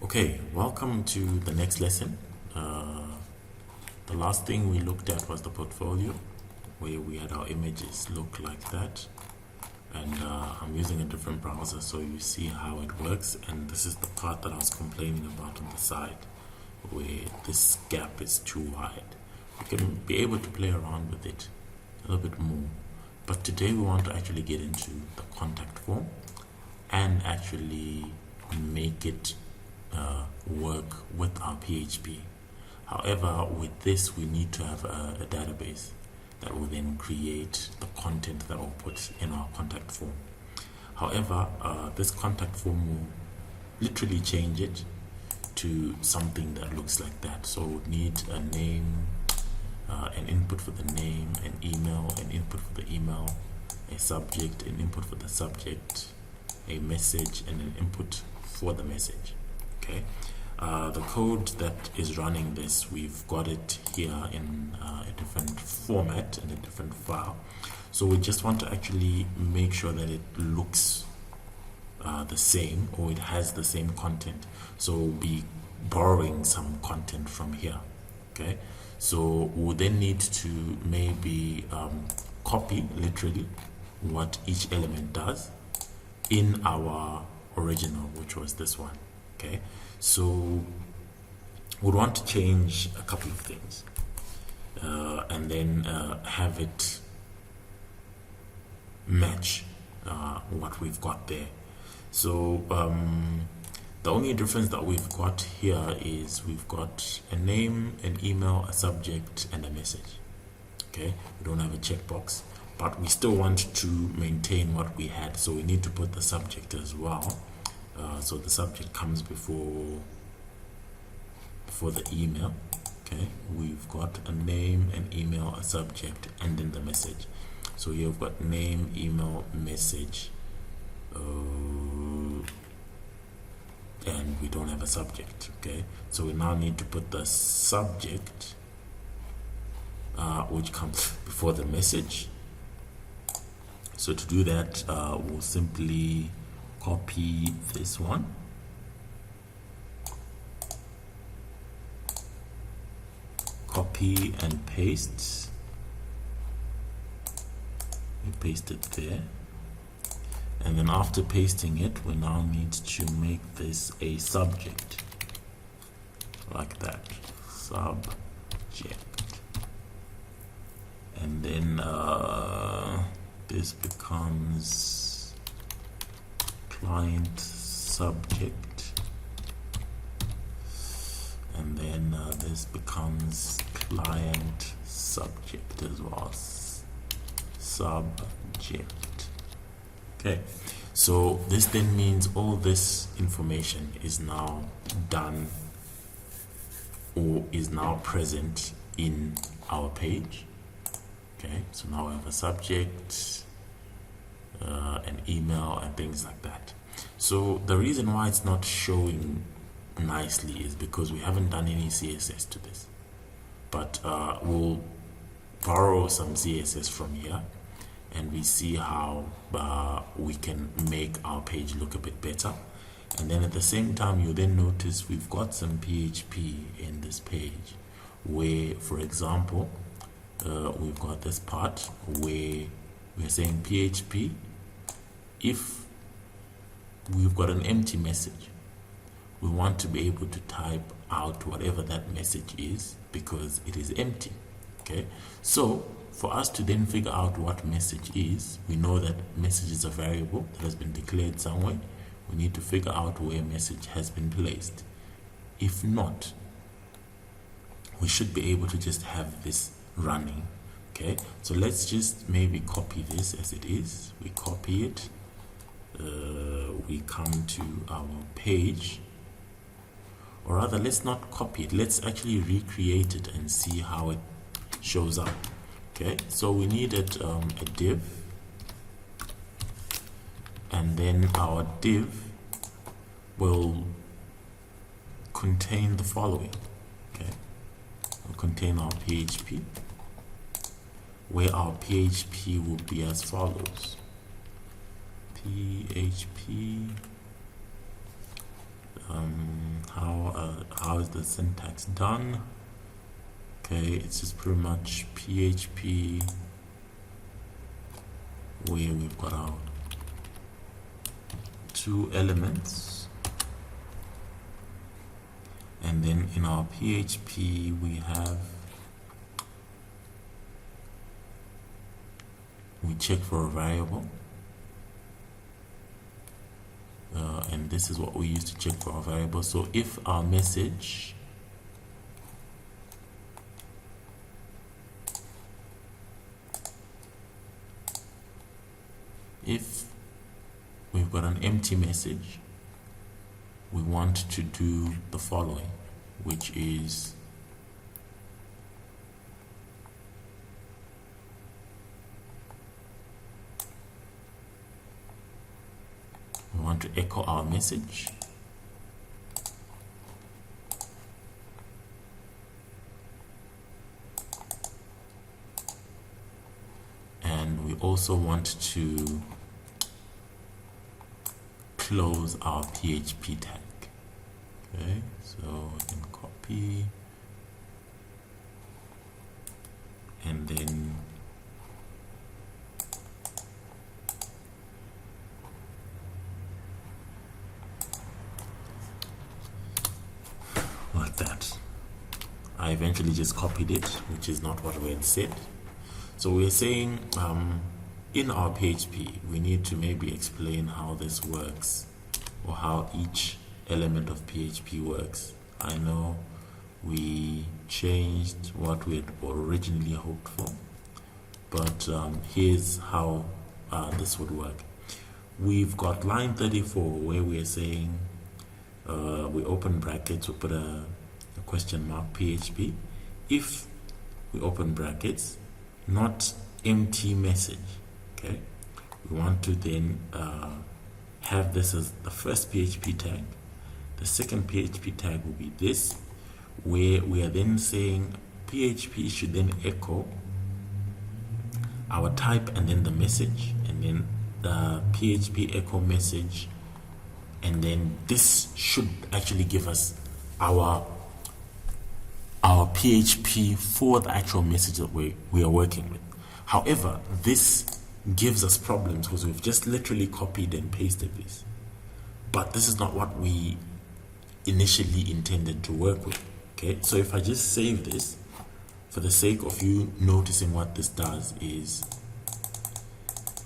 Okay, welcome to the next lesson. The last thing we looked at was the portfolio, where we had our images look like that. And I'm using a different browser so you see how it works. And this is the part that I was complaining about on the side, where this gap is too wide. You can be able to play around with it a little bit more. But today we want to actually get into the contact form and actually make it work with our PHP. However, with this we need to have a database that will then create the content that we'll put in our contact form. However, this contact form will literally change it to something that looks like that. So we'll need a name, an input for the name, an email, an input for the email, a subject, an input for the subject, a message, and an input for the message. Okay, the code that is running this, we've got it here in a different format, in a different file. So we just want to actually make sure that it looks the same, or it has the same content. So we'll be borrowing some content from here. Okay, so we'll then need to maybe copy literally what each element does in our original, which was this one. Okay, so we'd want to change a couple of things and then have it match what we've got there. So the only difference that we've got here is we've got a name, an email, a subject, and a message. Okay, we don't have a checkbox, but we still want to maintain what we had, so we need to put the subject as well. So the subject comes before the email. Okay, we've got a name, an email, a subject, and then the message. So here we've got name, email, message, and we don't have a subject. Okay, so we now need to put the subject which comes before the message. So to do that, we'll simply copy this one, copy and paste. We paste it there, and then after pasting it, we now need to make this a subject, like that, subject, and then this becomes client subject, and then this becomes client subject as well, subject. Okay, so this then means all this information is now done, or is now present in our page. Okay, so now we have a subject, an email, and things like that. So the reason why it's not showing nicely is because we haven't done any CSS to this, but we'll borrow some CSS from here and we see how we can make our page look a bit better. And then at the same time, you then notice we've got some PHP in this page where, for example, we've got this part where we're saying PHP, if we've got an empty message, we want to be able to type out whatever that message is because it is empty. Okay, so for us to then figure out what message is, we know that message is a variable that has been declared somewhere. We need to figure out where message has been placed. If not, we should be able to just have this running. Okay, so let's just maybe copy this as it is. We copy it, we come to our page, or rather, let's not copy it, let's actually recreate it and see how it shows up. Okay, so we needed a div, and then our div will contain the following. Okay, will contain our PHP, where our PHP will be as follows: PHP how is the syntax done? Okay, it's just pretty much PHP where we've got our two elements, and then in our PHP we check for a variable, and this is what we use to check for our variable. So if our message if we've got an empty message, we want to do the following, which is we want to echo our message, and we also want to close our PHP tag. Okay, so we can copy and then like that. I eventually just copied it, which is not what we had said. So we're saying in our PHP we need to maybe explain how this works, or how each element of PHP works. I know we changed what we had originally hoped for, but here's how this would work. We've got line 34 where we're saying we open brackets, we put a question mark PHP. If we open brackets, not empty message, okay, we want to then have this as the first PHP tag. The second PHP tag will be this, where we are then saying PHP should then echo our type and then the message, and then the PHP echo message, and then this should actually give us our PHP for the actual message that we are working with. However, this gives us problems because we've just literally copied and pasted this, but this is not what we initially intended to work with. Okay, so if I just save this for the sake of you noticing what this does, is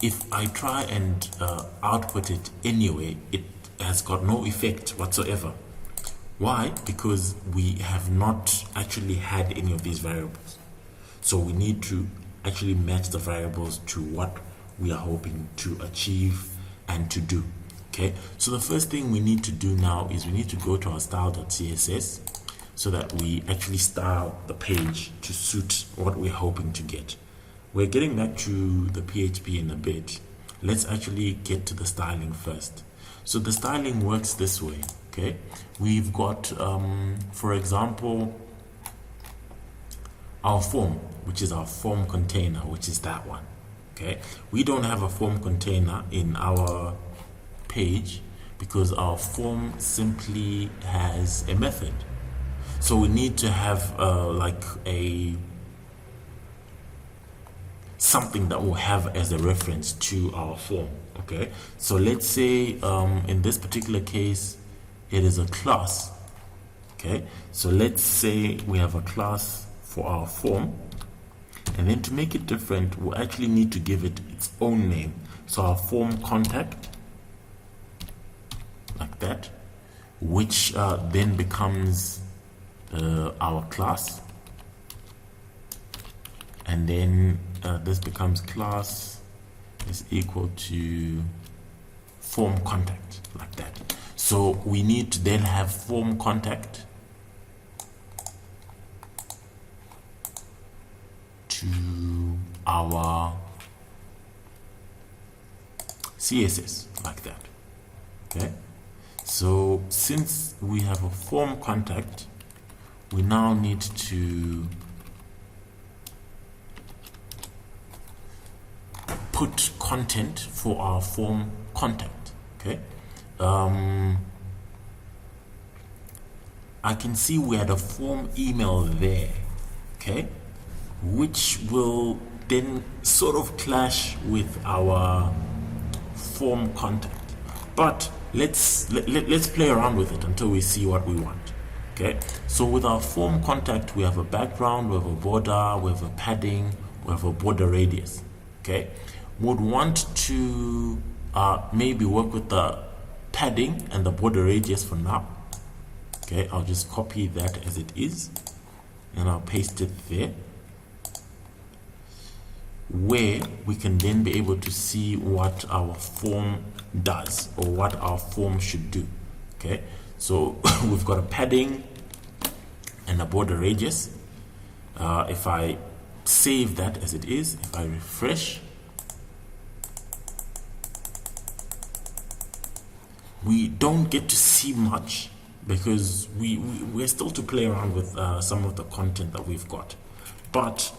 if I try and output it anyway, it has got no effect whatsoever. Why? Because we have not actually had any of these variables. So we need to actually match the variables to what we are hoping to achieve and to do. Okay, so the first thing we need to do now is we need to go to our style.css so that we actually style the page to suit what we're hoping to get. We're getting back to the PHP in a bit. Let's actually get to the styling first. So the styling works this way. Okay, we've got for example our form, which is our form container, which is that one. Okay, we don't have a form container in our page because our form simply has a method. So we need to have like something that will have as a reference to our form. Okay, so let's say in this particular case it is a class. Okay, so let's say we have a class for our form, and then to make it different we'll actually need to give it its own name. So our form contact, like that, which then becomes our class, and then this becomes class is equal to form contact, like that. So we need to then have form contact to our CSS, like that. Okay, so since we have a form contact, we now need to put content for our form contact. Okay, I can see we had a form email there, okay, which will then sort of clash with our form contact. But let's play around with it until we see what we want. Okay, so with our form contact, we have a background, we have a border, we have a padding, we have a border radius. Okay, would want to maybe work with the padding and the border radius for now. Okay, I'll just copy that as it is and I'll paste it there, where we can then be able to see what our form does or what our form should do. Okay, so we've got a padding and a border radius. If I save that as it is, if I refresh, we don't get to see much because we're still to play around with some of the content that we've got. But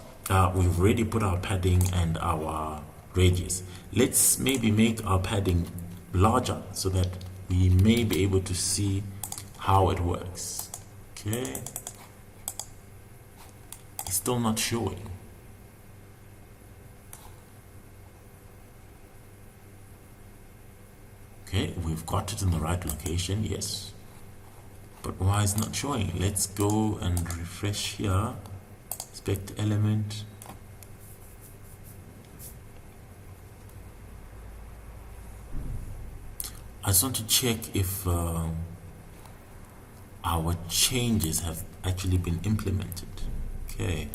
we've already put our padding and our radius. Let's maybe make our padding larger so that we may be able to see how it works. Okay, it's still not showing. Okay, we've got it in the right location, yes, but why is it not showing? Let's go and refresh here. Inspect element. I just want to check if our changes have actually been implemented. Okay,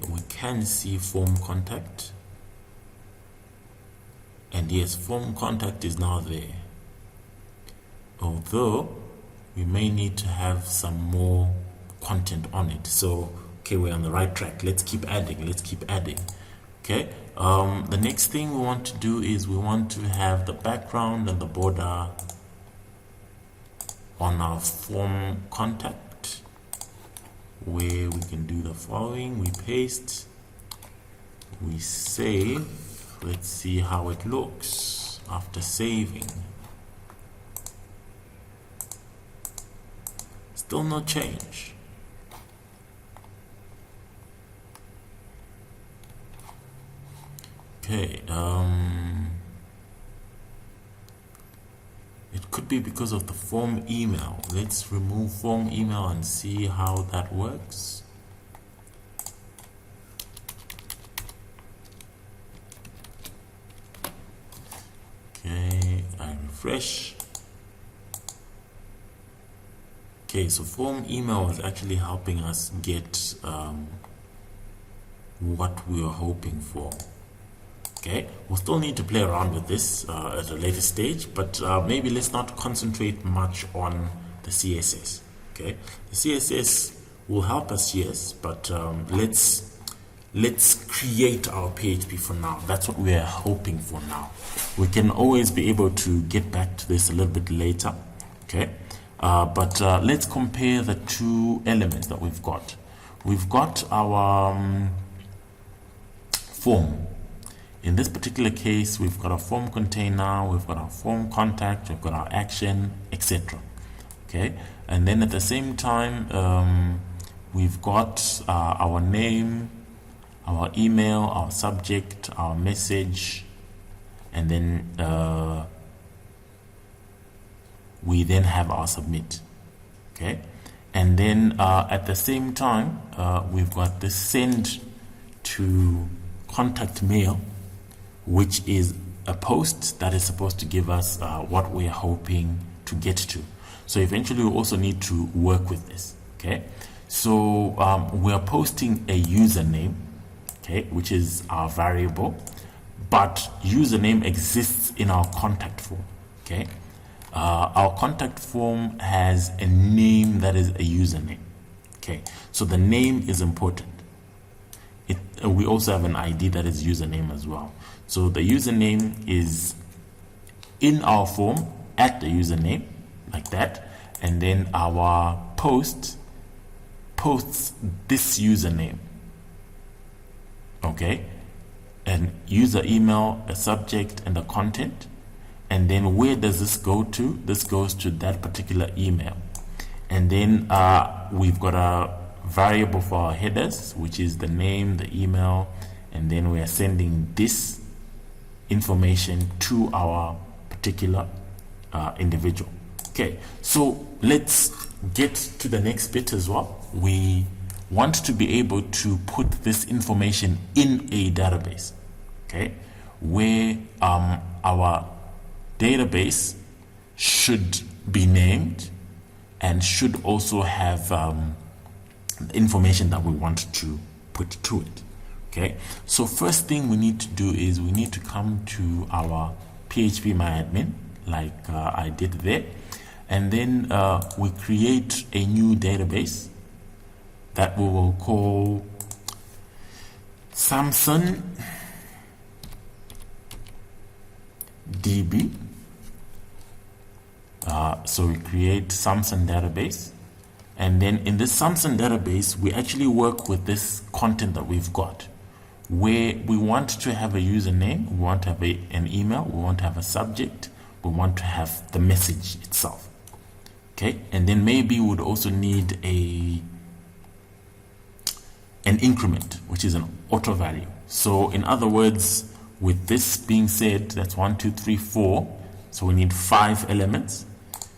we can see form contact, and yes, form contact is now there, although we may need to have some more content on it. So okay, we're on the right track. Let's keep adding. Okay, the next thing we want to do is we want to have the background and the border on our form contact, where we can do the following. We paste, we save. Let's see how it looks after saving. Still no change. Okay, it could be because of the form email. Let's remove form email and see how that works. Okay, I refresh. Okay, so form email is actually helping us get what we were hoping for. Okay, we'll still need to play around with this at a later stage, but maybe let's not concentrate much on the CSS. Okay, the CSS will help us, yes, but let's create our PHP for now. That's what we're hoping for now. We can always be able to get back to this a little bit later. Okay, but let's compare the two elements that we've got. We've got our form. In this particular case, we've got a form container, we've got our form contact, we've got our action, etc. Okay, and then at the same time, we've got our name, our email, our subject, our message, and then we then have our submit. Okay, and then at the same time, we've got the send to contact mail, which is a post that is supposed to give us what we're hoping to get to. So eventually we also need to work with this. Okay, so we're posting a username, okay, which is our variable, but username exists in our contact form. Okay, our contact form has a name that is a username. Okay, so the name is important. We also have an ID that is username as well. So the username is in our form at the username, like that, and then our post posts this username. Okay, and user email, a subject, and the content, And then where does this go to? This goes to that particular email. And then we've got a variable for our headers, which is the name, the email, and then we are sending this information to our particular individual. Okay, so let's get to the next bit as well. We want to be able to put this information in a database, okay, where our database should be named and should also have the information that we want to put to it. Okay, so first thing we need to do is we need to come to our PHP MyAdmin, like I did there, and then we create a new database that we will call Samson DB. So we create Samson database, and then in this Samson database we actually work with this content that we've got, where we want to have a username, we want to have an email, we want to have a subject, we want to have the message itself. Okay, and then maybe we would also need an increment, which is an auto value. So in other words, with this being said, that's 1 2 3 4, so we need 5 elements.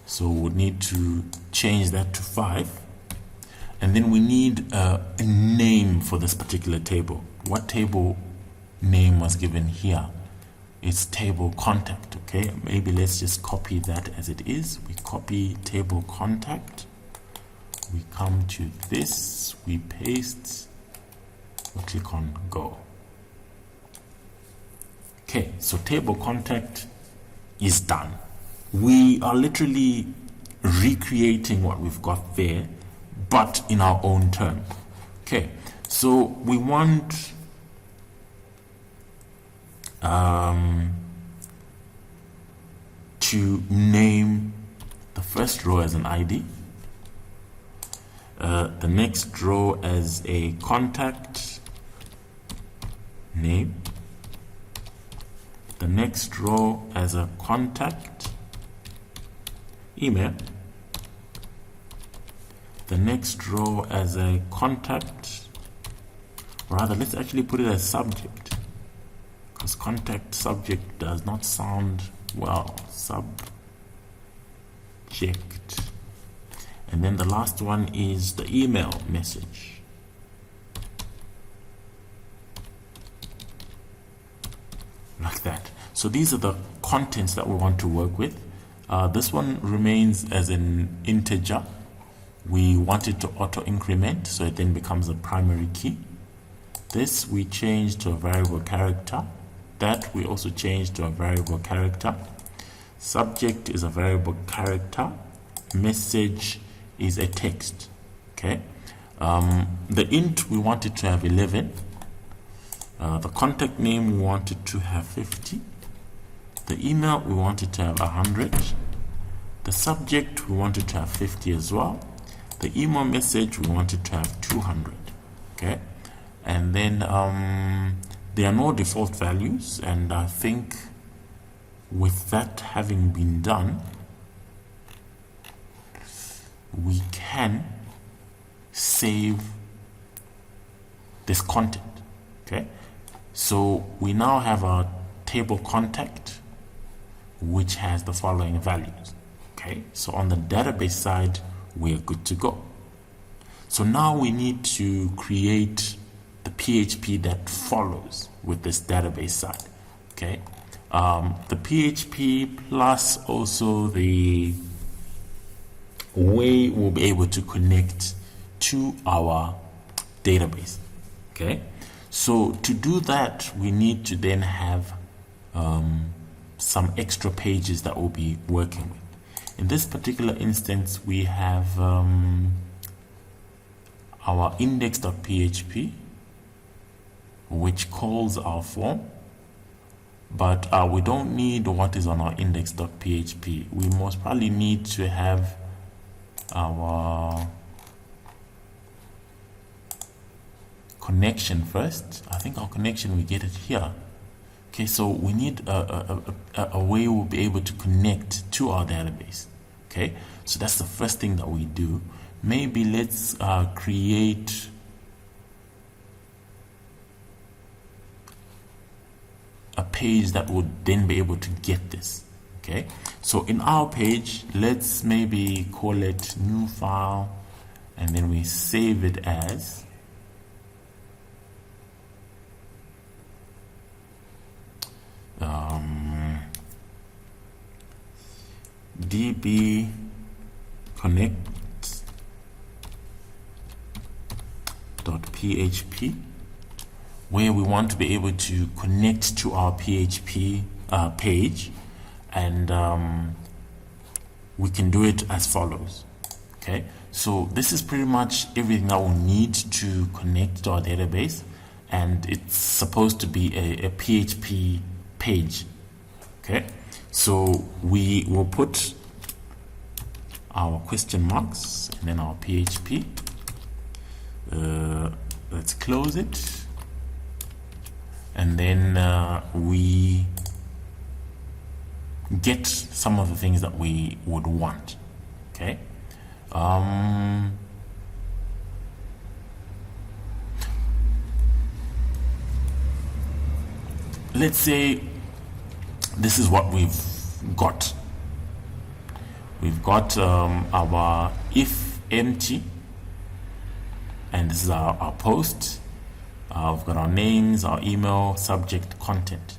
So we need to change that to 5, and then we need a name for this particular table. What table name was given here? It's table contact. Okay, maybe let's just copy that as it is. We copy table contact, we come to this, we paste, we click on go. Okay, so table contact is done. We are literally recreating what we've got there, but in our own term. Okay, so we want to name the first row as an ID, the next row as a contact name, the next row as a contact email, the next row as a contact, rather let's actually put it as subject, because contact subject does not sound well. Subject. And then the last one is the email message. Like that. So these are the contents that we want to work with. This one remains as an integer. We want it to auto increment, so it then becomes a primary key. This we change to a variable character. That we also change to a variable character. Subject is a variable character. Message is a text. Okay. The int we want it to have 11. The contact name we want it to have 50. The email we want it to have 100. The subject we want it to have 50 as well. The email message we want it to have 200. Okay, and then there are no default values, and I think with that having been done, we can save this content. Okay, so we now have our table contact, which has the following values. Okay, so on the database side we're good to go. So now we need to create the PHP that follows with this database side. Okay, the PHP plus also the way we'll be able to connect to our database. Okay, so to do that we need to then have some extra pages that we'll be working with. In this particular instance we have our index.php, which calls our form, but we don't need what is on our index.php. We most probably need to have our connection first. I think our connection, we get it here. Okay, so we need a way we'll be able to connect to our database. Okay, so that's the first thing that we do. Maybe let's create a page that would then be able to get this. Okay, so in our page, let's maybe call it new file, and then we save it as db connect.php, where we want to be able to connect to our PHP page, and we can do it as follows. Okay, so this is pretty much everything that we'll need to connect to our database, and it's supposed to be a PHP page. Okay, so we will put our question marks and then our PHP. Let's close it, and then we get some of the things that we would want. Okay, let's say this is what we've got. We've got our if empty, and this is our post. We've got our names, our email, subject, content.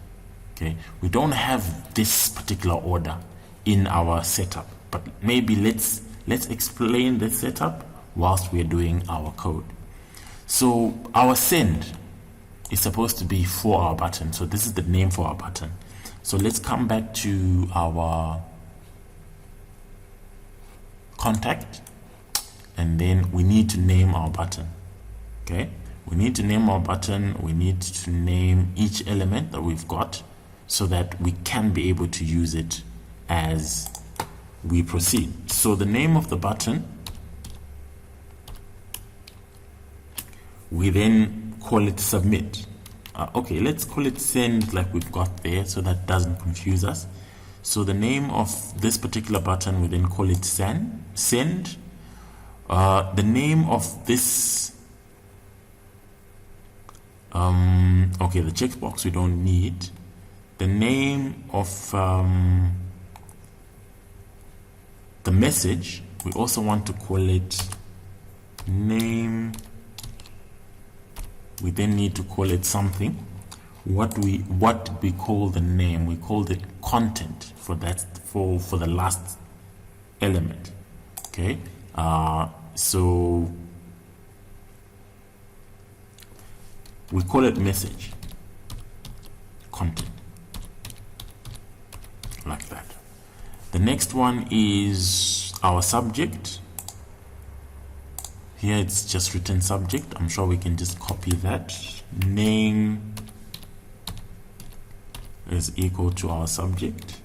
Okay, we don't have this particular order in our setup, but maybe let's explain the setup whilst we're doing our code. So our send is supposed to be for our button, so this is the name for our button. So let's come back to our contact, and then we need to name our button. Okay, we need to name our button, we need to name each element that we've got so that we can be able to use it as we proceed. So the name of the button, we then call it submit. Okay, let's call it send like we've got there, so that doesn't confuse us. So the name of this particular button, we then call it send. The name of this, okay, the checkbox we don't need. The name of the message, we also want to call it name. We then need to call it something. What we call the name, we call it content for that, for the last element. Okay, so we call it message content, like that. The next one is our subject. Here it's just written subject. I'm sure we can just copy that. Name is equal to our subject.